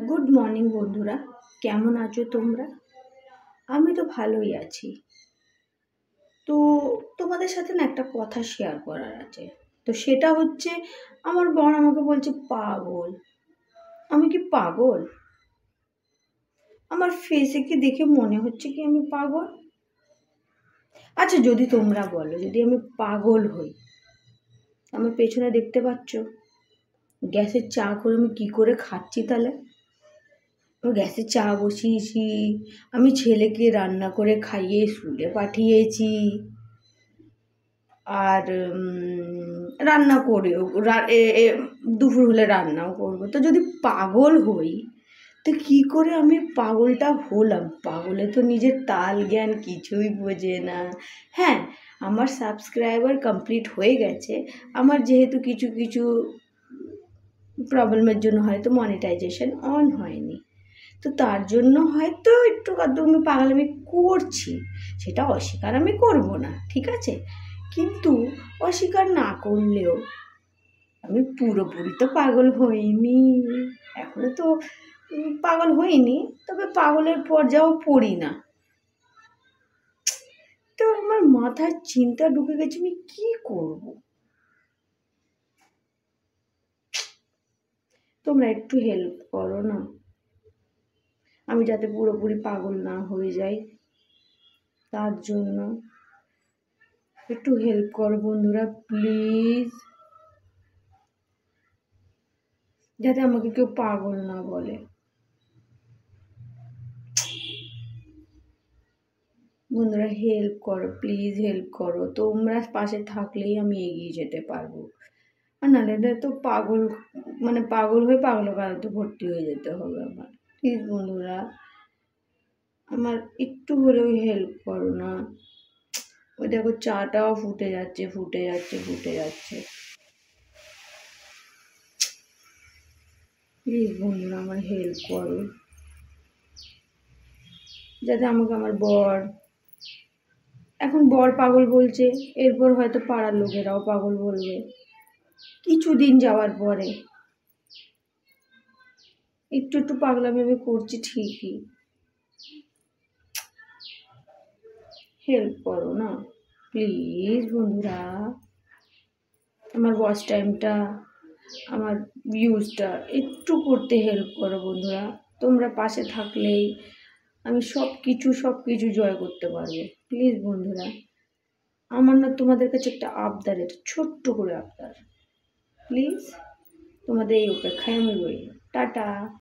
Good morning বন্ধুরা, কেমন আছো তোমরা? আমি তো ভালোই আছি। তো তোমাদের সাথে না একটা কথা শেয়ার করার আছে। তো সেটা হচ্ছে, আমার বর আমাকে বলছে পাগল। আমি কি পাগল? আমার ফেসে কি দেখে মনে হচ্ছে কি আমি পাগল? আচ্ছা, যদি তোমরা বলো যদি আমি পাগল হই, আমার পেছনে দেখতে পাচ্ছ গ্যাসের চা করে আমি কি করে খাচ্ছি? তাহলে গ্যাসে চা বসিয়েছি, আমি ছেলেকে রান্না করে খাইয়ে স্কুলে পাঠিয়েছি, আর রান্না করেও দুপুর হলে রান্নাও করবো। তো যদি পাগল হই, তো কী করে আমি পাগলটা হলাম? পাগলে তো নিজের তাল জ্ঞান কিছুই বোঝে না। হ্যাঁ, আমার সাবস্ক্রাইবার কমপ্লিট হয়ে গেছে। আমার যেহেতু কিছু কিছু প্রবলেমের জন্য হয়তো মনিটাইজেশন অন হয়নি, তো তার জন্য হয়তো একটু আধটু আমি পাগলামি করছি, সেটা অস্বীকার আমি করব না, ঠিক আছে? কিন্তু অস্বীকার না করলেও আমি পুরোপুরি তো পাগল হইনি, এখনো তো পাগল হইনি, তবে পাগলের পর্যায়েও পড়ি না। তো আমার মাথায় চিন্তা ঢুকে গেছে আমি কি করব। তোমরা একটু হেল্প করো না, আমি যাতে পুরোপুরি পাগল না হয়ে যাই, তার জন্য একটু হেল্প করো বন্ধুরা, প্লিজ। যাতে আমাকে কেউ পাগল না বলে। বন্ধুরা হেল্প করো, প্লিজ হেল্প করো। তোমরা পাশে থাকলেই আমি এগিয়ে যেতে পারবো, আর নাহলে তো পাগল পাগল হয়ে পাগলাগারদে ভর্তি হয়ে যেতে হবে আমার। প্লিজ বন্ধুরা, আমার একটু হলেও হেল্প করো না। ওই দেখো চাটাও ফুটে যাচ্ছে। প্লিজ বন্ধুরা আমার হেল্প করো, যাতে আমাকে আমার এখন বর পাগল বলছে, এরপর হয়তো পাড়ার লোকেরাও পাগল বলবে কিছুদিন যাওয়ার পরে। একটু একটু পাগলামি আমি করছি ঠিকই, হেল্প করো না প্লিজ বন্ধুরা। আমার ওয়াচ টাইমটা, আমার ভিউজটা একটু করতে হেল্প করো বন্ধুরা। তোমরা পাশে থাকলেই আমি সব কিছু জয় করতে পারবো। প্লিজ বন্ধুরা, আমার না তোমাদের কাছে একটা আবদার, এটা ছোট্ট করে আবদার, প্লিজ তোমাদের এই অপেক্ষায় আমি রই। টাটা।